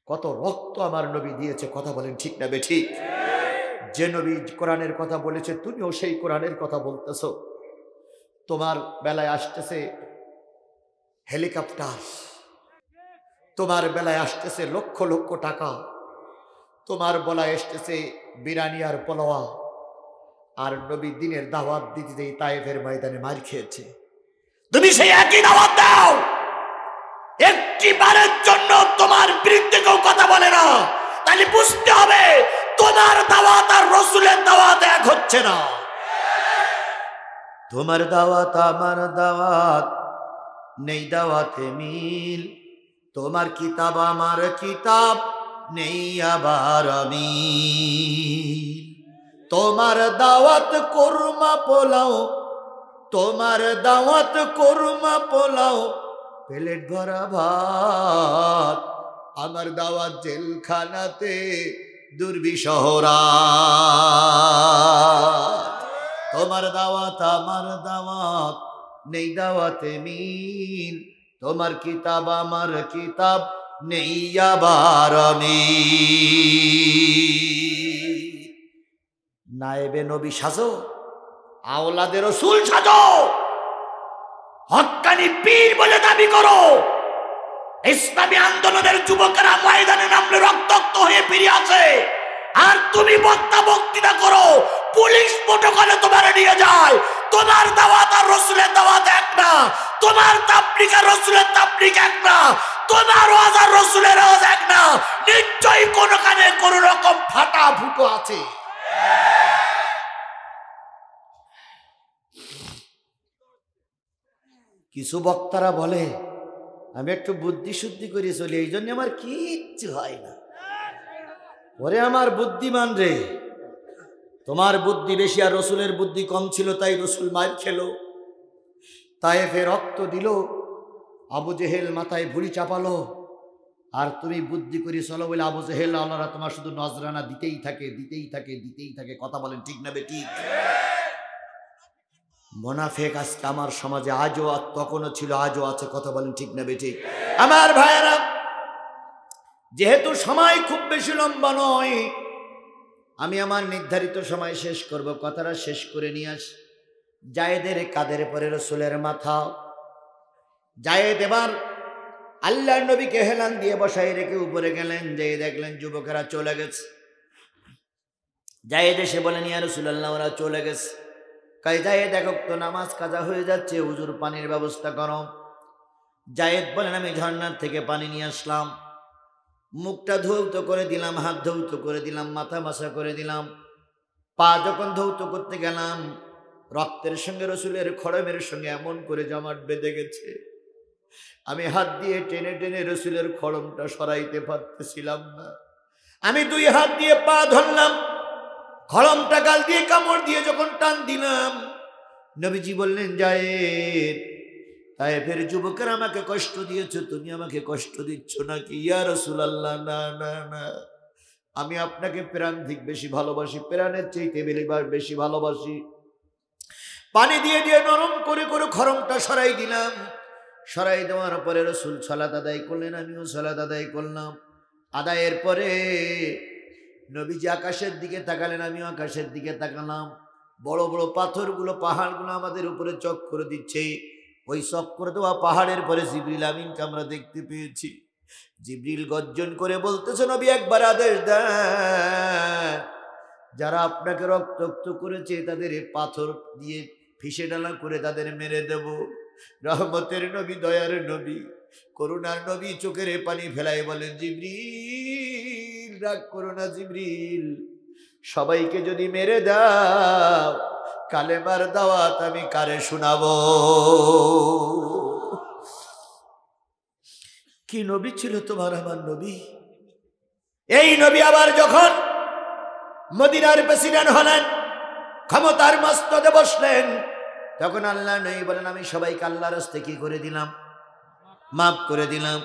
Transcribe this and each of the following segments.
কত রক্ত আমার নবী দিয়েছে, কথা বলেন ঠিক না বেঠিক? যে নবী কোরআনের কথা বলেছে তুমিও সেই কোরআনের কথা বলতেছ। তোমার বেলায় আসতেছে হেলিকপ্টার, তোমার বেলায় আসতেছে লক্ষ লক্ষ টাকা, তোমার বেলায় আসতেছে বিরিয়ানি আর পোলাও, আর নবী দিনের দাওয়াত দিতে দিতে তায়েফের ময়দানে মার খেয়েছে। তুমি সেই একই দাওয়াত দাও, একটি বারের জন্য তোমার বিরুদ্ধে কেউ কথা বলে না, তাহলে বুঝতে হবে তোমার দাওয়াত আর রাসূলের দাওয়াত এক হচ্ছে না। তোমার দাওয়াত আমার দাওয়াত নেই দাওয়াতে মিল, তোমার কিতাব আমার কিতাব নেই আবার মিল। তোমার দাওয়াত কোরমা পোলাও, তোমার দাওয়াত কোরমা পোলাও প্লেট ভরা ভাত, আমার দাওয়াত জেলখানাতে দুর্বিষহরা। তোমার দাওয়াত আমার দাওয়াত নেই দাওয়াতে মিল, তোমার কিতাব আমার কিতাব নেই আবার মিল। নায়েবে নবী সাজো, আওলাদে রাসূল সাজো, হক্কানি পীর বলে দাবি করো। ইসলামী আন্দোলনের যুবকেরা ময়দানে নামলে রক্তাক্ত হয়ে ফিরে আসে, আর তুমি বক্তৃতা করো, পুলিশ প্রটোকলে তোমার নিয়ে যায়। তোমার দাওয়াত আর রাসূলের দাওয়াত এক না, তোমার তাবলীগ আর রাসূলের তাবলীগ এক না, তোমার ওয়াজ আর রাসূলের ওয়াজ এক না। নিশ্চয়ই কোনখানে কোন রকম ফাটা ফুটো আছে। কিছু বক্তারা বলে আমি একটু বুদ্ধি শুদ্ধি করে চলি, এই জন্য আমার কিচ্ছু হয় না। ওরে আমার বুদ্ধিমান রে, তোমার বুদ্ধি বেশি আর রসুলের বুদ্ধি কম ছিল, তাই রসুল মার খেলো, তায়েফে রক্ত দিল, আবু জেহেল মাথায় ভুড়ি চাপালো, আর তুমি বুদ্ধি করে চলো বলে আবু জেহেল আল্লাহরা তোমার শুধু নজরানা দিতেই থাকে দিতেই থাকে দিতেই থাকে। কথা বলেন ঠিক না বেঠিক? মুনাফিক আজকে আমার সমাজে আজও, তখনও ছিল, আজও আছে। কথা বলেন ঠিক না বেঠিক? আমার ভাইয়েরা, যেহেতু সময় খুব বেশি লম্বা নয়, আমি আমার নির্ধারিত সময় শেষ করব। কথাটা শেষ করে নিয়ে আস। জায়েদের কাদের পরে রসুলের মাথা। জায়েদ এবার আল্লাহর নবীকে হেলান দিয়ে বসাই রেখে উপরে গেলেন, যেয়ে দেখলেন যুবকেরা চলে গেছে। জায়েদ এসে বলেন, ইয়া রাসূলুল্লাহ, ওরা চলে গেছে। কয় জায়েদ, দেখো তো নামাজ কাজা হয়ে যাচ্ছে, হুজুর পানির ব্যবস্থা করো। জায়েদ বলেন, আমি ঝর্ণার থেকে পানি নিয়ে আসলাম, মুখটা ধৌত করে দিলাম, হাত ধৌত করে দিলাম, মাথা মাসা করে দিলাম। পা যখন ধৌত করতে গেলাম, রক্তের সঙ্গে রসুলের খড়মের সঙ্গে এমন করে জমাট বেঁধে গেছে, আমি হাত দিয়ে টেনে টেনে রসুলের খড়মটা সরাইতে পারতেছিলাম না। আমি দুই হাত দিয়ে পা ধরলাম, খড়মটা গাল দিয়ে কামড় দিয়ে যখন টান দিলাম, নবীজি বললেন, জায়েদ, তায়েফের যুবকেরা আমাকে কষ্ট দিয়েছে, তুমি আমাকে কষ্ট দিচ্ছ নাকি? ইয়া রাসূলুল্লাহ, না না না, আমি আপনাকে প্রাণধিক বেশি ভালোবাসি, প্রাণের চাইতে বেশি ভালোবাসি। পানি দিয়ে দিয়ে নরম করে করে খড়মটা সরাই দিলাম। সরাই দেওয়ার পরে রসুল সালাত আদায় করলেন, আমিও সালাত আদায় করলাম। আদায়ের পরে নবীজি আকাশের দিকে তাকালেন, আমিও আকাশের দিকে তাকালাম। বড় বড় পাথরগুলো, পাহাড়গুলো আমাদের উপরে চক করে দিচ্ছে। ওই চক করে দেওয়া পাহাড়ের পরে জিবরিল আমিনকে আমরা দেখতে পেয়েছি। জিবরিল গর্জন করে বলতেছে, নবী একবার আদেশ দেন, যারা আপনাকে রক্তাক্ত করেছে তাদের পাথর দিয়ে ফিসে ডালা করে তাদের মেরে দেব। রহমতের নবী, দয়ার নবী, করুণার নবী চোখের পানি ফেলায় বলেন, জিবরিল রাগ করো না, জিবরিল, সবাইকে যদি মেরে দাও, কালেমার দাওয়াত আমি কারে শোনাবো? কি নবী ছিল তোমার আমার নবী! এই নবী আবার যখন মদিনার প্রেসিডেন্ট হলেন, ক্ষমতার মস্তদে বসলেন, তখন আল্লাহ নবী বলেন, আমি সবাইকে আল্লাহর রাস্তায় কি করে দিলাম? মাফ করে দিলাম।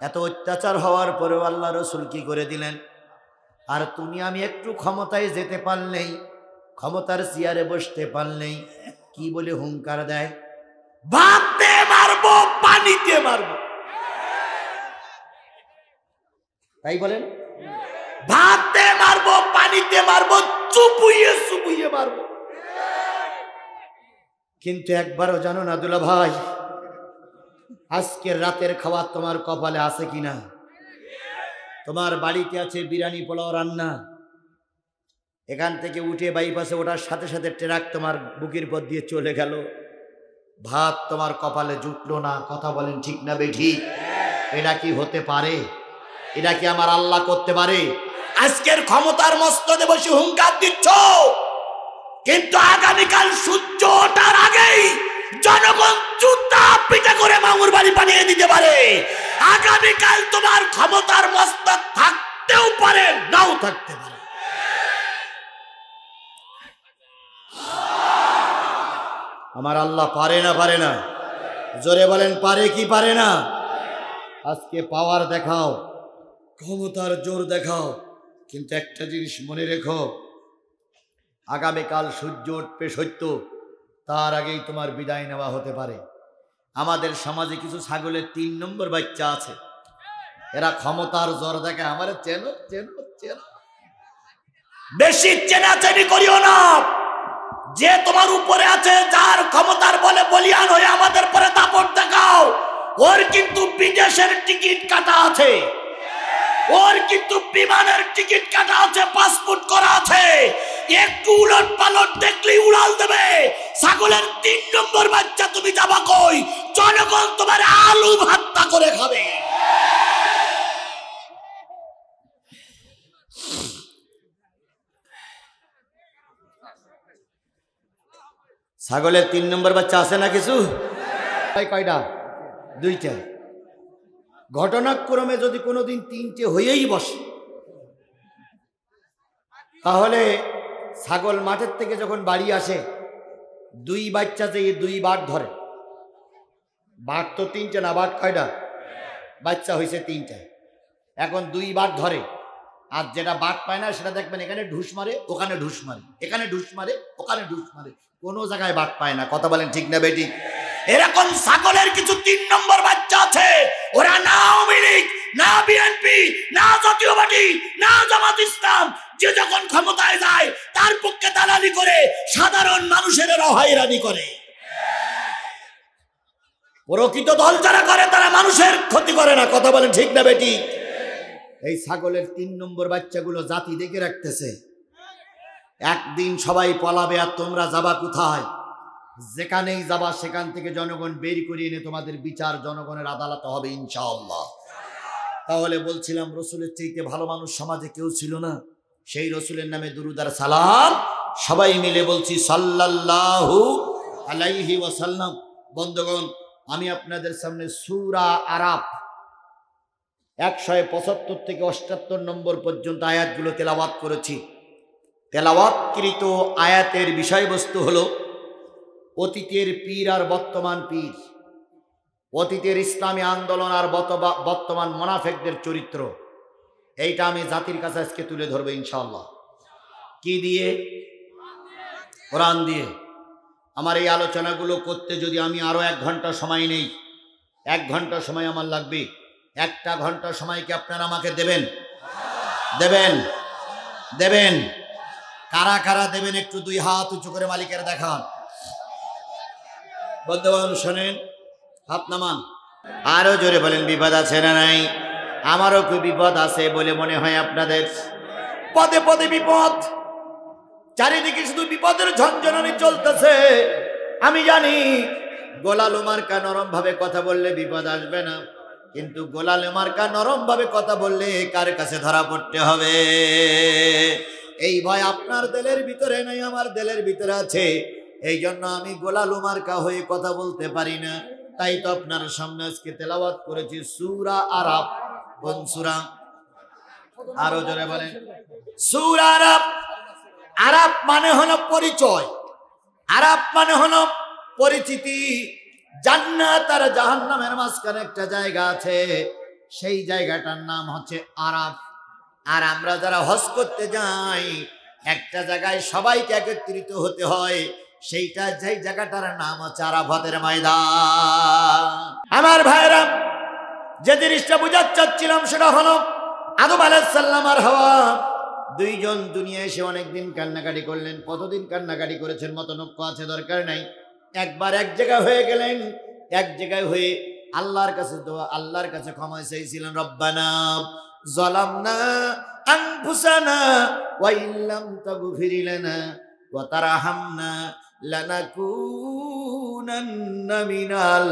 এত অত্যাচার হওয়ার পরেও আল্লাহ রসুল কি করে দিলেন? আর তুমি আমি একটু ক্ষমতায় যেতে পারলেই, ক্ষমতার চেয়ারে বসতে পারলেই কি বলে হুঙ্কার দেয়, ভাতে মারবো, পানিতে মারবো। তাই বলেন? ভাতে মারবো, পানিতে মারবো, চুপুইয়ে চুপুইয়ে মারবো। কিন্তু একবারও জানো না দুলা ভাই, আজকের রাতের খাবার তোমার কপালে আছে কিনা? তোমার বাড়িতে আছে বিরিয়ানি পোলাও রান্না, এখান থেকে উঠে বাইপাসে ওঠার সাথে সাথে ট্রাক তোমার বুকের পর দিয়ে চলে গেল, ভাত তোমার কপালে জুটলো না। কথা বলেন ঠিক না বেঠিক? এটা কি হতে পারে? এটা কি আমার আল্লাহ করতে পারে? আজকের ক্ষমতার মস্তদে বসে হুঙ্কার দিচ্ছ, কিন্তু আগামীকাল সূর্য ওঠার আগেই জনগণ জুতা পিটা করে মামুর বাড়ি বানিয়ে দিতে পারে। আগামীকাল তোমার ক্ষমতার মস্তক থাকতেও পারে, নাও থাকতে পারে। আমার আল্লাহ পারে না? পারে না? জোরে বলেন পারে কি পারে না? আজকে পাওয়ার দেখাও, ক্ষমতার জোর দেখাও, কিন্তু একটা জিনিস মনে রেখো, আগামীকাল সূর্য উঠবে সত্য, তার আগেই তোমার বিদায় নেওয়া হতে পারে। আমাদের সমাজে কিছু ছাগলের 3 নম্বর বাচ্চা আছে, এরা ক্ষমতার জোর দেখে। আমার চেনো চেনো চেনো, বেশি চেনাচেনি করিও না। যে তোমার উপরে আছে, যার ক্ষমতার বলে বলিয়ান হয়ে আমাদের পরে দাপট দেখাও, ওর কিন্তু বিদেশের টিকিট কাটা আছে, ওর কিন্তু বিমানের টিকিট কাটা আছে, পাসপোর্ট করা আছে। একটু উলট পালট দেখলেই উড়াল দেবে। ছাগলের 3 নম্বর বাচ্চা, তুমি যাবা কই? জনগণ তোমার আলু ভাত্তা করে খাবে। ছাগলের 3 নম্বর বাচ্চা আছে না কিছু? কয়টা? 2টা। ঘটনাক্রমে যদি কোনোদিন 3টে হয়েই বসে, তাহলে ছাগল মাঠের থেকে যখন বাড়ি আসে, 2 বাচ্চা যে 2 বাট ধরে। বাট তো 3টে না, বাট কয়টা? বাচ্চা হয়েছে 3টে। এখন 2 বাট ধরে, আর যেটা বাট পায় না সেটা দেখবেন এখানে ঢুস মারে, ওখানে ঢুস মারে, এখানে ঢুস মারে, ওখানে ঢুস মারে, কোনো জায়গায় বাট পায় না। কথা বলেন ঠিক না বেটি? এরকম ছাগলের কিছু 3 নম্বর বাচ্চা আছে, ওরা না আওয়ামী লীগ, না বিএনপি, না জাতীয় পার্টি, না জামাত ইসলাম, যে যখন ক্ষমতায় যায় তার পক্ষে দালালি করে, সাধারণ মানুষের হয়রানি করে। প্রকৃত দল যারা করে তারা মানুষের ক্ষতি করে না। কথা বলেন ঠিক না বেটি? এই ছাগলের 3 নম্বর বাচ্চাগুলো জাতি দেখে রাখতেছে, একদিন সবাই পলাবে, আর তোমরা যাবা কোথায়? যেখানেই যাবা সেখান থেকে জনগণ বের করে এনে তোমাদের বিচার জনগণের আদালতে হবে ইনশাআল্লাহ। তাহলে বলছিলাম, রসুলের চাইতে ভালো মানুষ সমাজে কেউ ছিল না। সেই রসুলের নামে দুরুদ আর সালাম সবাই মিলে বলছি সাল্লাল্লাহু আলাইহি ওয়াসাল্লাম। বন্ধুগণ, আমি আপনাদের সামনে সূরা আরাফ 175 থেকে 78 নম্বর পর্যন্ত আয়াতগুলো তেলাওয়াত করেছি। তেলাওয়াতকৃত আয়াতের বিষয়বস্তু হলো অতীতের পীর আর বর্তমান পীর, অতীতের ইসলামী আন্দোলন আর বর্তমান মুনাফিকদের চরিত্র। এইটা আমি জাতির কাছে আজকে তুলে ধরবো ইনশাআল্লাহ। কি দিয়ে? কোরআন দিয়ে। আমার এই আলোচনাগুলো করতে যদি আমি আরো 1 ঘন্টা সময় নেই, 1 ঘন্টা সময় আমার লাগবে। 1টা ঘন্টা সময় কি আপনারা আমাকে দেবেন? দেবেন? দেবেন? কারা কারা দেবেন একটু 2 হাত উঁচু করে মালিকের দেখান। বন্ধুগণ শোনেন, হাত নামান, আরো জোরে বলেন বিপদ আছে না নাই? আমারও খুব বিপদ আছে বলে মনে হয় আপনাদের? পদে পদে বিপদ, চারিদিকে শুধু বিপদের ঝনঝনানি চলতেছে। আমি জানি গোলাল মার্কা নরম ভাবে কথা বললে বিপদ আসবে না, কিন্তু গোলাল মার্কা নরম ভাবে কথা বললে কার কাছে ধরা পড়তে হবে, এই ভয় আপনার দিলের ভিতরে নাই, আমার দিলের ভিতরে আছে। এই জন্য আমি গোলাল মার্কা হয়ে কথা বলতে পারি না। তাই তো আপনার সামনে আজকে তেলাওয়াত করেছি সূরা আরাফ। কোন সূরা? আরো জোরে বলেন। সূরা আরাফ। আরাফ মানে হলো পরিচয়, আরাফ মানে হলো পরিচিতি। জান্নাত আর জাহান্নামের মাঝখানে একটা জায়গা আছে, সেই জায়গাটার নাম হচ্ছে আরাফ। আর আমরা যারা হজ করতে যাই, একটা জায়গায় সবাইকে একত্রিত হতে হয়, সেইটা যেই জায়গাটার নাম হচ্ছে আরাফাতের ময়দান। আমার ভাইরা, যে জিনিসটা বুঝাতে চাচ্ছিলাম সেটা হলো আদম আলাইহিস সালাম আর হাওয়া দুইজন দুনিয়ায় এসে অনেকদিন কান্নাকাটি করলেন। কতদিন কান্নাকাটি করেছেন মতনক্য আছে, দরকার নাই। একবার এক জায়গায় হয়ে গেলেন, এক জায়গায় হয়ে আল্লাহর কাছে দোয়া, আল্লাহর কাছে ক্ষমা চাইছিলেন। রব্বানা যালামনা আনফুসানা ওয়া ইল্লাম তাগফির লানা ওয়া তারহামনা লানাকুনান্না মিনাল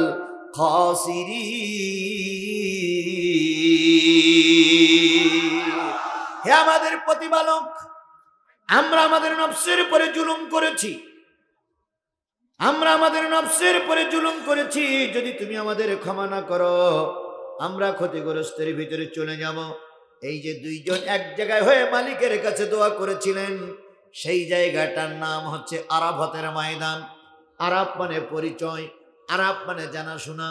খাসিরিন। হে আমাদের প্রতিপালক, আমরা আমাদের নফসের উপরে জুলুম করেছি, আমরা আমাদের নফসের উপরে জুলুম করেছি। যদি তুমি আমাদের ক্ষমা না করো, আমরা ক্ষতিগ্রস্তের ভিতরে চলে যাব। এই যে দুইজন এক জায়গায় হয়ে মালিকের কাছে দোয়া করেছিলেন, সেই জায়গাটার নাম হচ্ছে আরাফাতের ময়দান। আরাফ মানে পরিচয়, আরাফ মানে জানাশোনা,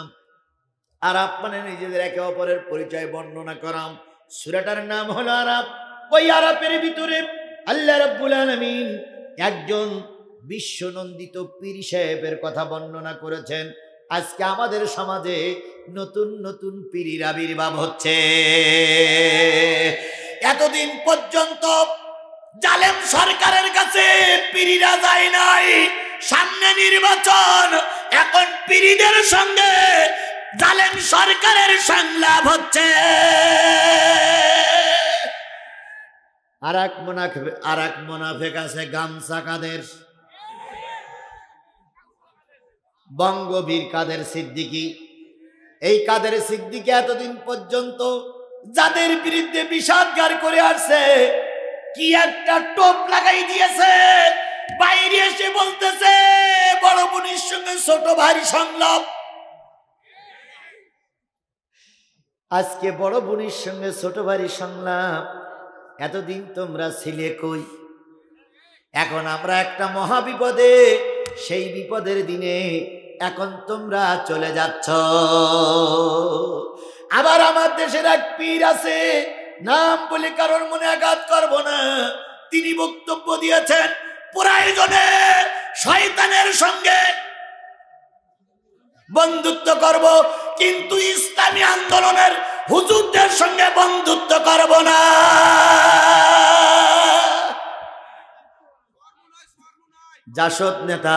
আরাফ মানে নিজেদের একে অপরের পরিচয় বর্ণনা করাম। সূরাটার নাম হলো আরাফ। ওই আরাফের ভিতরে আল্লাহ রাব্বুল আলামিন একজন বিশ্বনন্দিত পীর সাহেবের কথা বর্ণনা করেছেন। আজকে আমাদের সমাজে নতুন নতুন পীরের আবির্ভাব হচ্ছে। এতদিন পর্যন্ত জালেম সরকারের কাছে পীরিরা যায় নাই, সামনে নির্বাচন, এখন পীরিদের সঙ্গে জালেম সরকারের সংলাপ হচ্ছে। আর এক মুনাফিক আছে গামছা কাদের, বঙ্গবীর কাদের সিদ্দিকী। এই কাদের সিদ্দিকী এতদিন পর্যন্ত যাদের বিরুদ্ধে বিষাদগার করে আসছে, কি একটা টোপ লাগাই দিয়েছে। বাইরে এসে বলতেছে বড় বোনের সঙ্গে ছোট ভাই সংলাপ। আজকে বড় বোনের সঙ্গে ছোট ভাই সংলাপ। এতদিন তোমরা ছিলে কই? এখন আমরা একটা মহাবিপদে, সেই বিপদের দিনে এখন তোমরা চলে যাচ্ছ। আবার আমার দেশের এক পীর আছে, নাম বলে কারোর মনে আঘাত করব না, তিনি বক্তব্য দিয়েছেন প্রয়োজনে শয়তানের সঙ্গে বন্ধুত্ব করব, কিন্তু ইসলামী আন্দোলনের হুজুরদের সঙ্গে বন্ধুত্ব করব না। জাসদ নেতা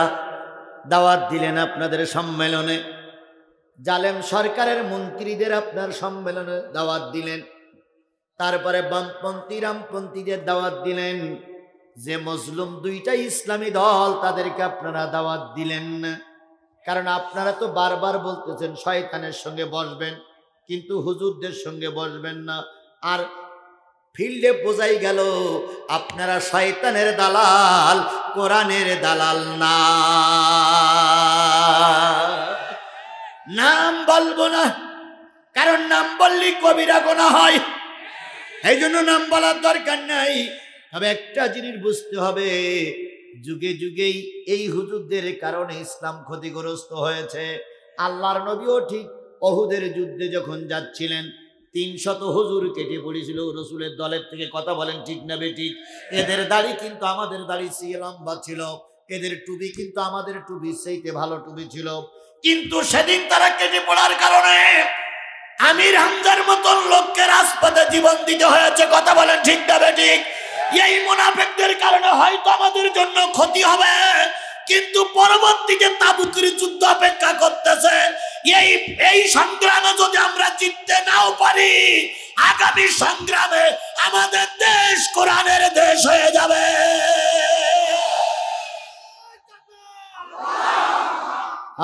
দাওয়াত দিলেন আপনাদের সম্মেলনে, জালেম সরকারের মন্ত্রীদের আপনার সম্মেলনে দাওয়াত দিলেন, তারপরে বামপন্থী রামপন্থীদের দাওয়াত দিলেন। যে মজলুম দুইটা ইসলামী দল, তাদেরকে আপনারা দাওয়াত দিলেন না। কারণ আপনারা তো বারবার বলতেছেন শয়তানের সঙ্গে বসবেন, কিন্তু হুজুরদের সঙ্গে বসবেন না। আর ফিল্ডে বোঝাই গেল আপনারা শয়তানের দালাল, কোরআনের দালাল না। নাম বলবো না, কারণ নাম বললে কবিরা গুনাহ হয়, এই জন্য নাম বলার দরকার নাই। তবে একটা জিনিস বুঝতে হবে, যুগে যুগেই এই হুজুরদের কারণে ইসলাম ক্ষতিগ্রস্ত হয়েছে। আল্লাহর নবীও ঠিক ওহুদের যুদ্ধে যখন যাচ্ছিলেন, 300 হুজুর কেটে পড়েছিল রসুলের দলের থেকে। কথা বলেন ঠিক না বেঠিক? এদের দাড়ি কিন্তু আমাদের দাড়ি চেয়ে লম্বা ছিল, এদের টুপি কিন্তু আমাদের টুপির চাইতে ভালো টুপি ছিল, কিন্তু সেদিন তারা কেটে পড়ার কারণে আমির হামজার মতন লোককে রাজপথে জীবন দিতে হয়েছে। কথা বলেন ঠিক না বেঠিক? এই মুনাফিকদের কারণে হয়তো আমাদের জন্য ক্ষতি হবে, কিন্তু পরবর্তীতে তাবুকের যুদ্ধ অপেক্ষা করতেছে। এই সংগ্রামে যদি আমরা জিততে নাও পারি, আগামী সংগ্রামে আমাদের দেশ কোরআনের দেশ হয়ে যাবে।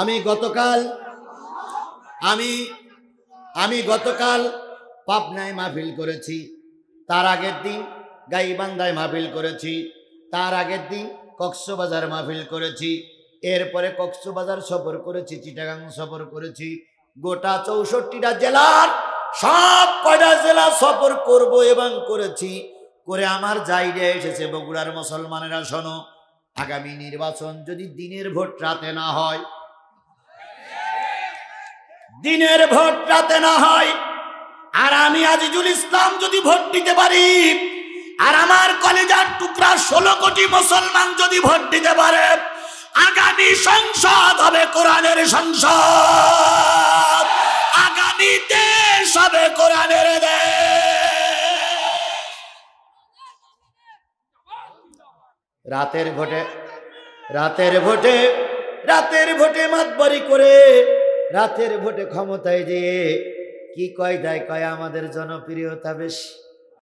আমি গতকাল পাবনায় মাহফিল করেছি, তার আগের দিন গাইবান্ধায় মাহফিল করেছি, তার আগের দিন কক্সবাজার মাহফিল করেছি, এরপরে কক্সবাজার সফর করেছি, চিটাগাং সফর করেছি। গোটা 64টা জেলার সব কয়টা জেলা সফর করব এবং করেছি। করে আমার জায়গা এসেছে বগুড়ার মুসলমানেরা, শোনো, আগামী নির্বাচন যদি দিনের ভোট রাতে না হয়, দিনের ভোট রাতে না হয়, আর আমি আজিজুল ইসলাম যদি ভোট দিতে পারি, আর আমার কলেজার টুকরা 16 কোটি মুসলমান যদি ভোট দিতে পারে, আগামী সংসদ হবে কোরআনের সংসদ, আগামী দেশ হবে কোরআনের দেশ। রাতের ভোটে রাতের ভোটে রাতের ভোটে মাতবাড়ি করে রাতের ভোটে ক্ষমতায় যেয়ে কি কয় দেয়, কয় আমাদের জনপ্রিয়তা বেশি।